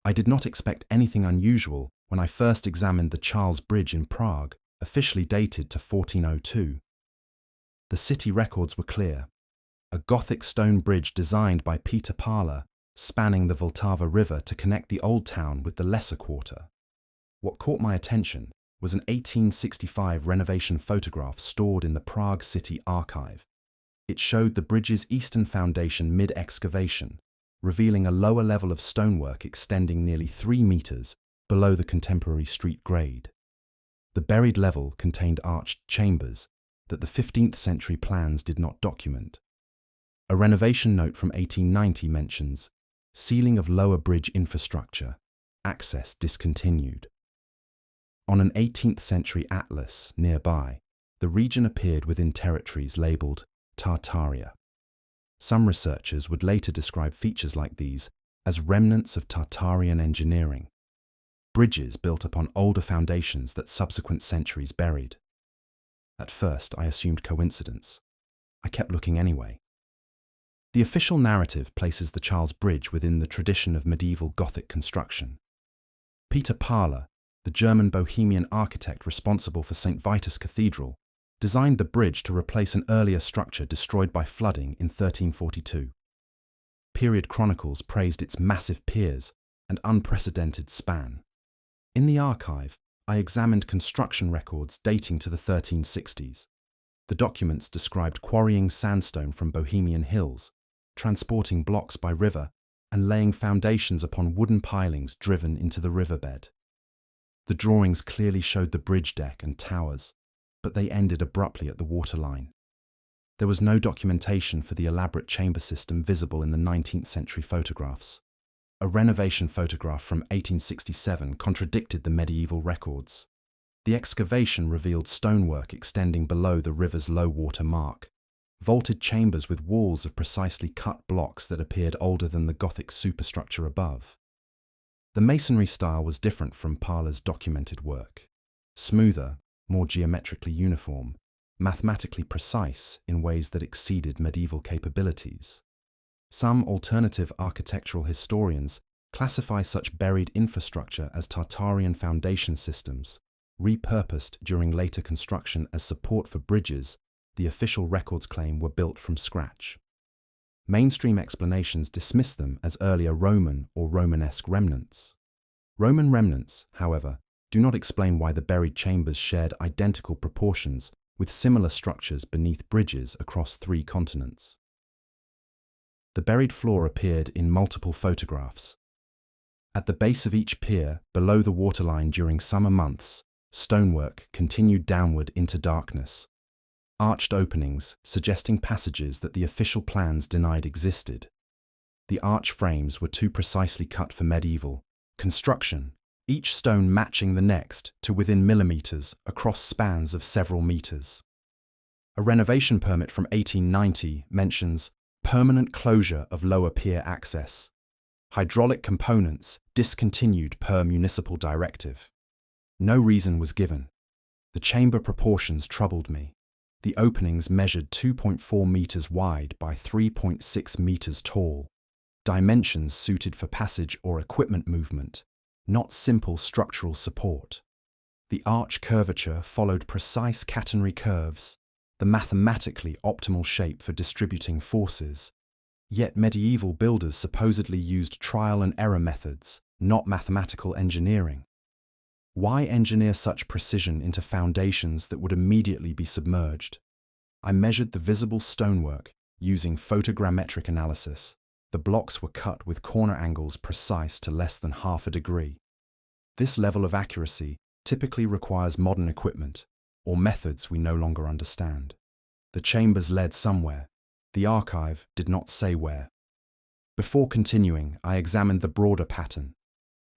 I did not expect anything unusual when I first examined the Charles Bridge in Prague, officially dated to 1402. The city records were clear. A Gothic stone bridge designed by Peter Parler, spanning the Vltava River to connect the Old Town with the Lesser Quarter. What caught my attention was an 1865 renovation photograph stored in the Prague City Archive. It showed the bridge's eastern foundation mid-excavation, revealing a lower level of stonework extending nearly 3 meters below the contemporary street grade. The buried level contained arched chambers that the 15th century plans did not document. A renovation note from 1890 mentions sealing of lower bridge infrastructure, access discontinued. On an 18th century atlas nearby, the region appeared within territories labelled Tartaria. Some researchers would later describe features like these as remnants of Tartarian engineering, bridges built upon older foundations that subsequent centuries buried. At first, I assumed coincidence. I kept looking anyway. The official narrative places the Charles Bridge within the tradition of medieval Gothic construction. Peter Parler, the German Bohemian architect responsible for St. Vitus Cathedral, designed the bridge to replace an earlier structure destroyed by flooding in 1342. Period chronicles praised its massive piers and unprecedented span. In the archive, I examined construction records dating to the 1360s. The documents described quarrying sandstone from Bohemian hills, transporting blocks by river, and laying foundations upon wooden pilings driven into the riverbed. The drawings clearly showed the bridge deck and towers, but they ended abruptly at the waterline. There was no documentation for the elaborate chamber system visible in the 19th century photographs. A renovation photograph from 1867 contradicted the medieval records. The excavation revealed stonework extending below the river's low water mark, vaulted chambers with walls of precisely cut blocks that appeared older than the Gothic superstructure above. The masonry style was different from Parler's documented work. Smoother, more geometrically uniform, mathematically precise in ways that exceeded medieval capabilities. Some alternative architectural historians classify such buried infrastructure as Tartarian foundation systems, repurposed during later construction as support for bridges the official records claim were built from scratch. Mainstream explanations dismiss them as earlier Roman or Romanesque remnants. Roman remnants, however, do not explain why the buried chambers shared identical proportions with similar structures beneath bridges across 3 continents. The buried floor appeared in multiple photographs. At the base of each pier, below the waterline during summer months, stonework continued downward into darkness. Arched openings suggesting passages that the official plans denied existed. The arch frames were too precisely cut for medieval construction, each stone matching the next to within millimeters across spans of several meters. A renovation permit from 1890 mentions permanent closure of lower pier access. Hydraulic components discontinued per municipal directive. No reason was given. The chamber proportions troubled me. The openings measured 2.4 meters wide by 3.6 meters tall, dimensions suited for passage or equipment movement, not simple structural support. The arch curvature followed precise catenary curves, the mathematically optimal shape for distributing forces. Yet medieval builders supposedly used trial and error methods, not mathematical engineering. Why engineer such precision into foundations that would immediately be submerged? I measured the visible stonework using photogrammetric analysis. The blocks were cut with corner angles precise to less than half a degree. This level of accuracy typically requires modern equipment, or methods we no longer understand. The chambers led somewhere. The archive did not say where. Before continuing, I examined the broader pattern.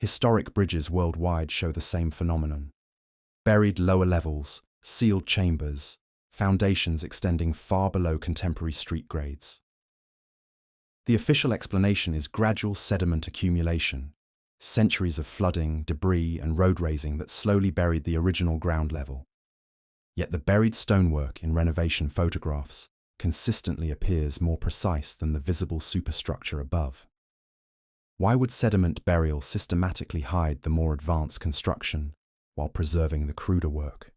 Historic bridges worldwide show the same phenomenon. Buried lower levels, sealed chambers, foundations extending far below contemporary street grades. The official explanation is gradual sediment accumulation, centuries of flooding, debris, and road raising that slowly buried the original ground level. Yet the buried stonework in renovation photographs consistently appears more precise than the visible superstructure above. Why would sediment burial systematically hide the more advanced construction while preserving the cruder work?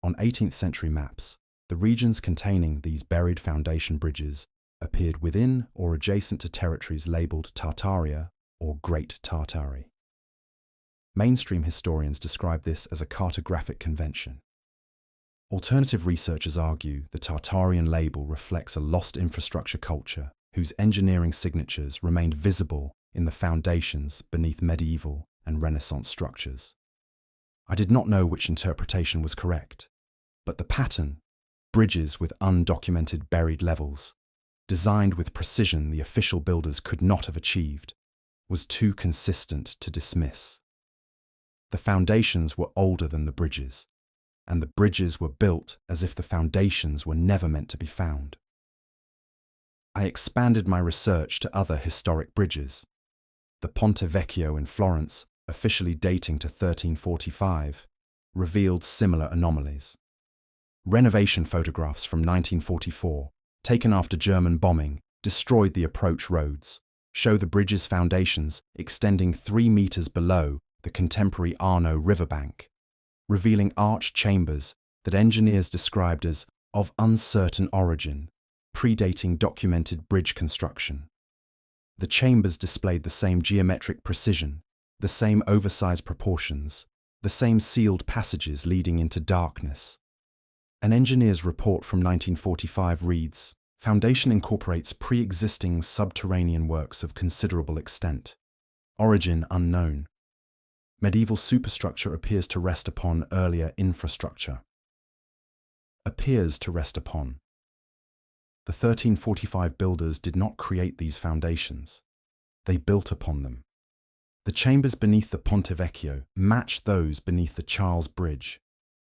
On 18th century maps, the regions containing these buried foundation bridges appeared within or adjacent to territories labelled Tartaria or Great Tartary. Mainstream historians describe this as a cartographic convention. Alternative researchers argue the Tartarian label reflects a lost infrastructure culture whose engineering signatures remained visible in the foundations beneath medieval and Renaissance structures. I did not know which interpretation was correct, but the pattern, bridges with undocumented buried levels, designed with precision the official builders could not have achieved, was too consistent to dismiss. The foundations were older than the bridges, and the bridges were built as if the foundations were never meant to be found. I expanded my research to other historic bridges. The Ponte Vecchio in Florence, officially dating to 1345, revealed similar anomalies. Renovation photographs from 1944, taken after German bombing, destroyed the approach roads, show the bridge's foundations extending 3 meters below the contemporary Arno riverbank, revealing arched chambers that engineers described as of uncertain origin, predating documented bridge construction. The chambers displayed the same geometric precision, the same oversized proportions, the same sealed passages leading into darkness. An engineer's report from 1945 reads, "Foundation incorporates pre-existing subterranean works of considerable extent. Origin unknown. Medieval superstructure appears to rest upon earlier infrastructure." Appears to rest upon. The 1345 builders did not create these foundations. They built upon them. The chambers beneath the Ponte Vecchio matched those beneath the Charles Bridge.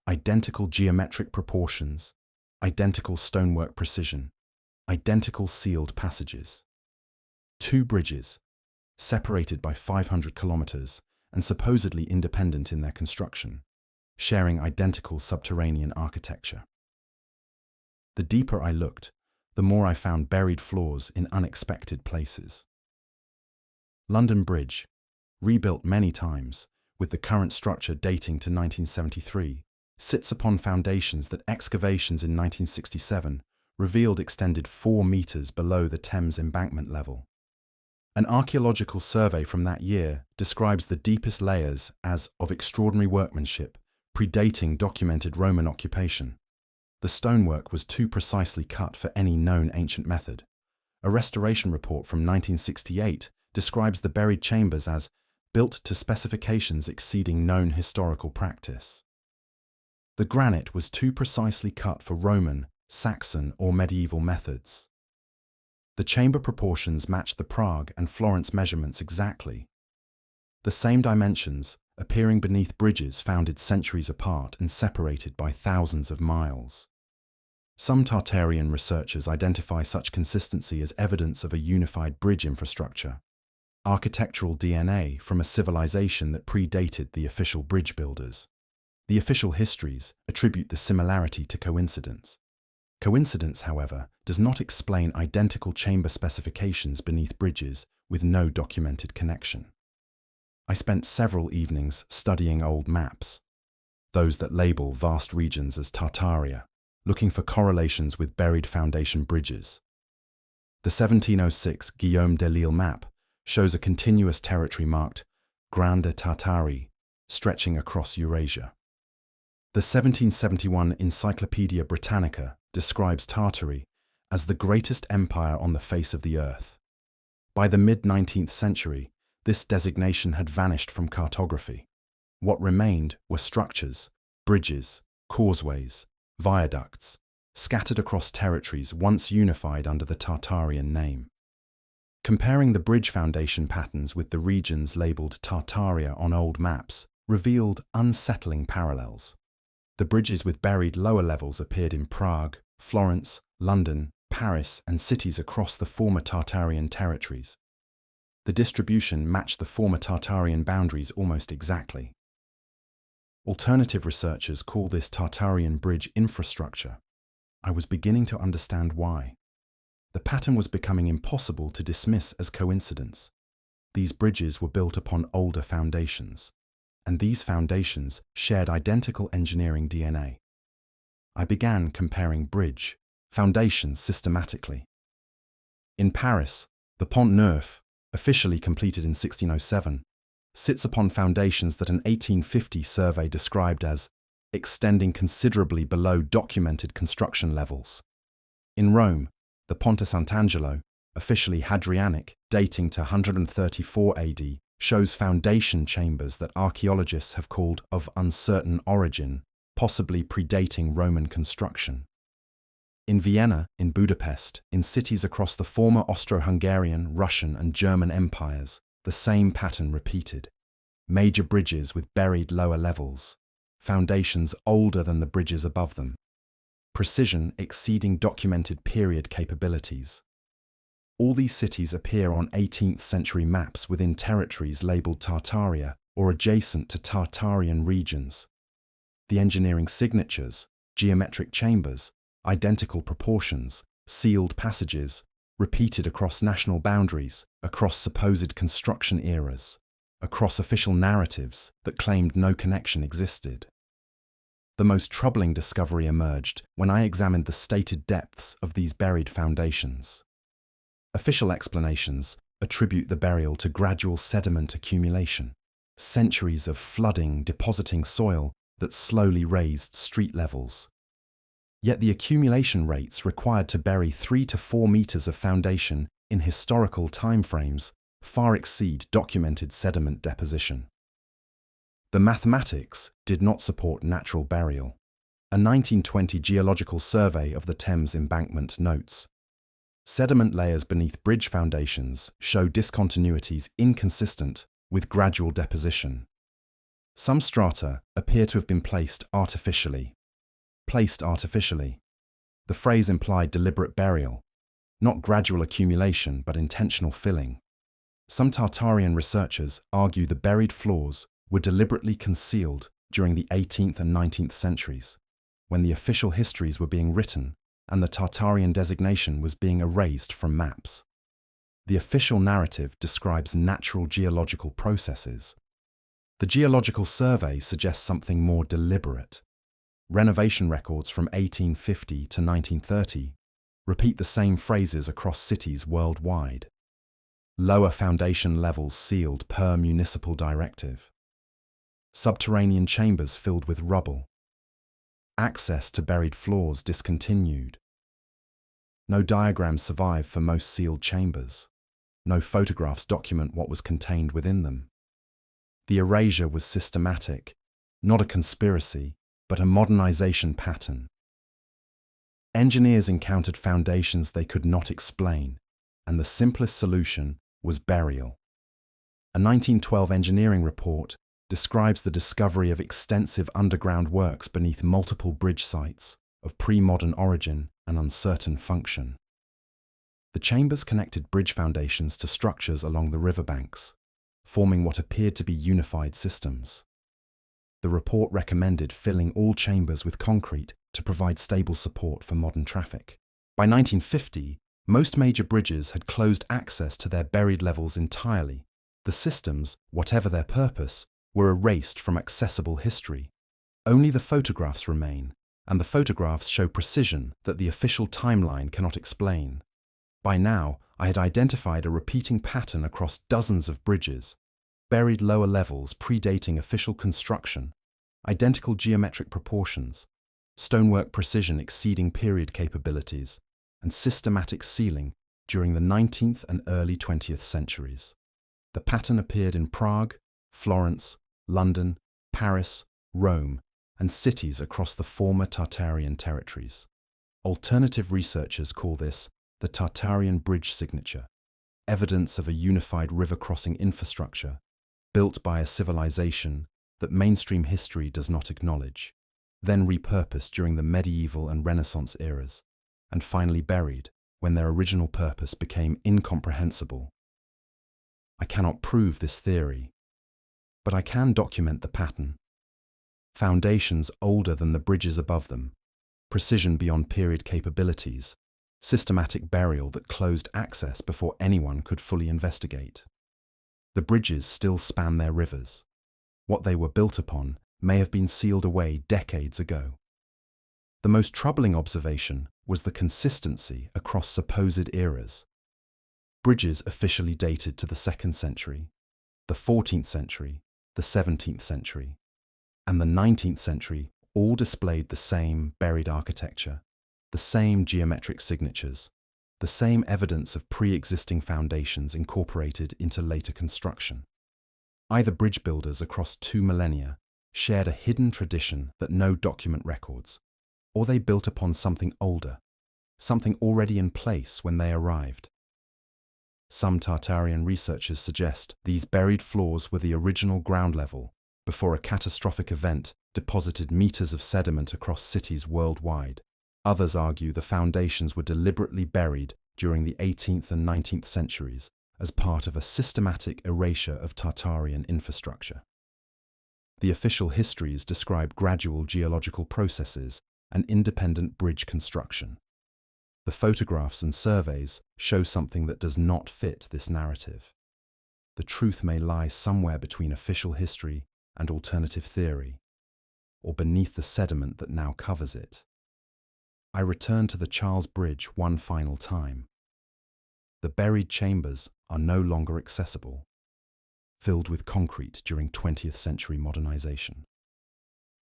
Identical geometric proportions, identical stonework precision, identical sealed passages. 2 bridges, separated by 500 kilometers and supposedly independent in their construction, sharing identical subterranean architecture. The deeper I looked, the more I found buried flaws in unexpected places. London Bridge, rebuilt many times, with the current structure dating to 1973, sits upon foundations that excavations in 1967 revealed extended 4 meters below the Thames embankment level. An archaeological survey from that year describes the deepest layers as of extraordinary workmanship, predating documented Roman occupation. The stonework was too precisely cut for any known ancient method. A restoration report from 1968 describes the buried chambers as built to specifications exceeding known historical practice. The granite was too precisely cut for Roman, Saxon, or medieval methods. The chamber proportions matched the Prague and Florence measurements exactly. The same dimensions, appearing beneath bridges founded centuries apart and separated by thousands of miles. Some Tartarian researchers identify such consistency as evidence of a unified bridge infrastructure, architectural DNA from a civilization that predated the official bridge builders. The official histories attribute the similarity to coincidence. Coincidence, however, does not explain identical chamber specifications beneath bridges with no documented connection. I spent several evenings studying old maps, those that label vast regions as Tartaria, looking for correlations with buried foundation bridges. The 1706 Guillaume Delisle map shows a continuous territory marked Grande Tartarie, stretching across Eurasia. The 1771 Encyclopaedia Britannica describes Tartary as the greatest empire on the face of the earth. By the mid-19th century, this designation had vanished from cartography. What remained were structures, bridges, causeways, viaducts, scattered across territories once unified under the Tartarian name. Comparing the bridge foundation patterns with the regions labelled Tartaria on old maps revealed unsettling parallels. The bridges with buried lower levels appeared in Prague, Florence, London, Paris, and cities across the former Tartarian territories. The distribution matched the former Tartarian boundaries almost exactly. Alternative researchers call this Tartarian bridge infrastructure. I was beginning to understand why. The pattern was becoming impossible to dismiss as coincidence. These bridges were built upon older foundations, and these foundations shared identical engineering DNA. I began comparing bridge foundations systematically. In Paris, the Pont Neuf, officially completed in 1607, sits upon foundations that an 1850 survey described as extending considerably below documented construction levels. In Rome, the Ponte Sant'Angelo, officially Hadrianic, dating to 134 AD, shows foundation chambers that archaeologists have called of uncertain origin, possibly predating Roman construction. In Vienna, in Budapest, in cities across the former Austro-Hungarian, Russian and German empires, the same pattern repeated. Major bridges with buried lower levels, foundations older than the bridges above them, precision exceeding documented period capabilities. All these cities appear on 18th century maps within territories labelled Tartaria or adjacent to Tartarian regions. The engineering signatures, geometric chambers, identical proportions, sealed passages, repeated across national boundaries, across supposed construction eras, across official narratives that claimed no connection existed. The most troubling discovery emerged when I examined the stated depths of these buried foundations. Official explanations attribute the burial to gradual sediment accumulation, centuries of flooding depositing soil that slowly raised street levels. Yet the accumulation rates required to bury 3 to 4 meters of foundation in historical timeframes far exceed documented sediment deposition. The mathematics did not support natural burial. A 1920 geological survey of the Thames embankment notes, sediment layers beneath bridge foundations show discontinuities inconsistent with gradual deposition. Some strata appear to have been placed artificially. Placed artificially. The phrase implied deliberate burial, not gradual accumulation but intentional filling. Some Tartarian researchers argue the buried floors were deliberately concealed during the 18th and 19th centuries, when the official histories were being written and the Tartarian designation was being erased from maps. The official narrative describes natural geological processes. The geological survey suggests something more deliberate. Renovation records from 1850 to 1930 repeat the same phrases across cities worldwide. Lower foundation levels sealed per municipal directive. Subterranean chambers filled with rubble. Access to buried floors discontinued. No diagrams survive for most sealed chambers. No photographs document what was contained within them. The erasure was systematic, not a conspiracy, but a modernization pattern. Engineers encountered foundations they could not explain, and the simplest solution was burial. A 1912 engineering report describes the discovery of extensive underground works beneath multiple bridge sites of pre-modern origin and uncertain function. The chambers connected bridge foundations to structures along the riverbanks, forming what appeared to be unified systems. The report recommended filling all chambers with concrete to provide stable support for modern traffic. By 1950, most major bridges had closed access to their buried levels entirely. The systems, whatever their purpose, were erased from accessible history. Only the photographs remain, and the photographs show precision that the official timeline cannot explain. By now, I had identified a repeating pattern across dozens of bridges, buried lower levels predating official construction, identical geometric proportions, stonework precision exceeding period capabilities, and systematic sealing during the 19th and early 20th centuries. The pattern appeared in Prague, Florence, London, Paris, Rome, and cities across the former Tartarian territories. Alternative researchers call this the Tartarian bridge signature, evidence of a unified river crossing infrastructure built by a civilization that mainstream history does not acknowledge, then repurposed during the medieval and Renaissance eras, and finally buried when their original purpose became incomprehensible. I cannot prove this theory, but I can document the pattern. Foundations older than the bridges above them, precision beyond period capabilities, systematic burial that closed access before anyone could fully investigate. The bridges still span their rivers. What they were built upon may have been sealed away decades ago. The most troubling observation was the consistency across supposed eras. Bridges officially dated to the 2nd century, the 14th century, the 17th century, and the 19th century all displayed the same buried architecture, the same geometric signatures, the same evidence of pre-existing foundations incorporated into later construction. Either bridge builders across 2 millennia shared a hidden tradition that no document records, or they built upon something older, something already in place when they arrived. Some Tartarian researchers suggest these buried floors were the original ground level before a catastrophic event deposited meters of sediment across cities worldwide. Others argue the foundations were deliberately buried during the 18th and 19th centuries as part of a systematic erasure of Tartarian infrastructure. The official histories describe gradual geological processes and independent bridge construction. The photographs and surveys show something that does not fit this narrative. The truth may lie somewhere between official history and alternative theory, or beneath the sediment that now covers it. I return to the Charles Bridge one final time. The buried chambers are no longer accessible, filled with concrete during 20th century modernization.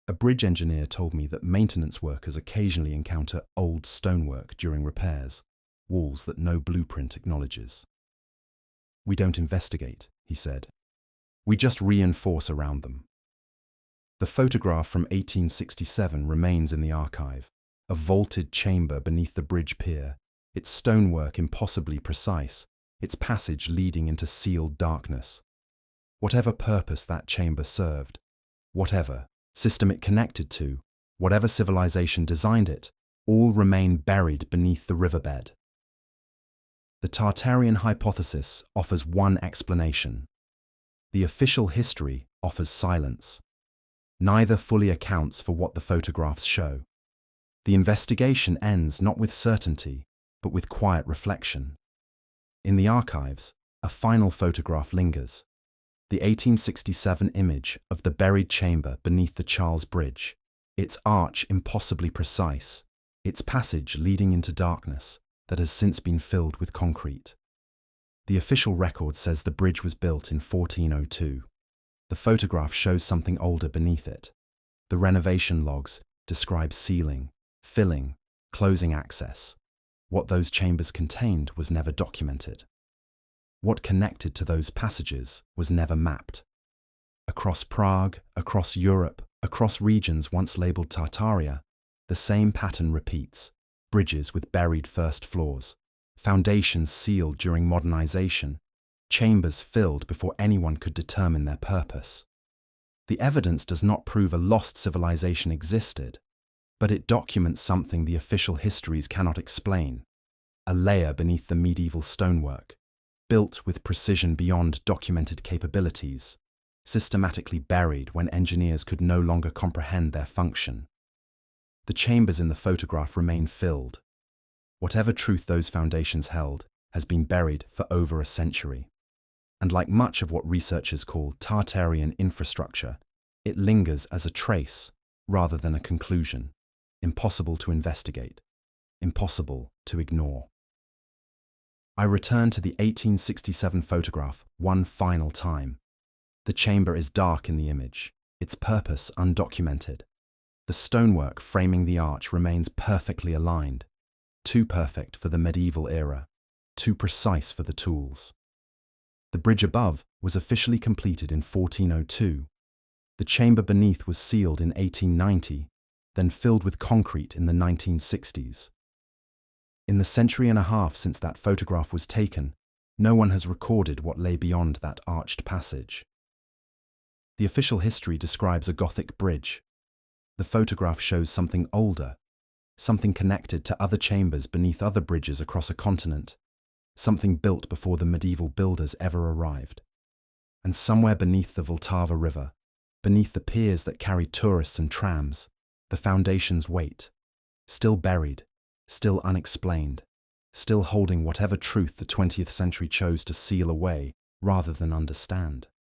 A bridge engineer told me that maintenance workers occasionally encounter old stonework during repairs, walls that no blueprint acknowledges. "We don't investigate," he said. "We just reinforce around them." The photograph from 1867 remains in the archive, a vaulted chamber beneath the bridge pier, its stonework impossibly precise, its passage leading into sealed darkness. Whatever purpose that chamber served, whatever system it connected to, whatever civilization designed it, all remain buried beneath the riverbed. The Tartarian hypothesis offers one explanation. The official history offers silence. Neither fully accounts for what the photographs show. The investigation ends not with certainty, but with quiet reflection. In the archives, a final photograph lingers. The 1867 image of the buried chamber beneath the Charles Bridge, its arch impossibly precise, its passage leading into darkness that has since been filled with concrete. The official record says the bridge was built in 1402. The photograph shows something older beneath it. The renovation logs describe sealing, filling, closing access. What those chambers contained was never documented. What connected to those passages was never mapped. Across Prague, across Europe, across regions once labelled Tartaria, the same pattern repeats: bridges with buried first floors, foundations sealed during modernization, chambers filled before anyone could determine their purpose. The evidence does not prove a lost civilization existed, but it documents something the official histories cannot explain: a layer beneath the medieval stonework, built with precision beyond documented capabilities, systematically buried when engineers could no longer comprehend their function. The chambers in the photograph remain filled. Whatever truth those foundations held has been buried for over a century. And like much of what researchers call Tartarian infrastructure, it lingers as a trace rather than a conclusion, impossible to investigate, impossible to ignore. I return to the 1867 photograph one final time. The chamber is dark in the image, its purpose undocumented. The stonework framing the arch remains perfectly aligned, too perfect for the medieval era, too precise for the tools. The bridge above was officially completed in 1402. The chamber beneath was sealed in 1890, then filled with concrete in the 1960s. In the century and a half since that photograph was taken, no one has recorded what lay beyond that arched passage. The official history describes a Gothic bridge. The photograph shows something older, something connected to other chambers beneath other bridges across a continent, something built before the medieval builders ever arrived. And somewhere beneath the Vltava River, beneath the piers that carry tourists and trams, the foundations wait, still buried, still unexplained, still holding whatever truth the 20th century chose to seal away rather than understand.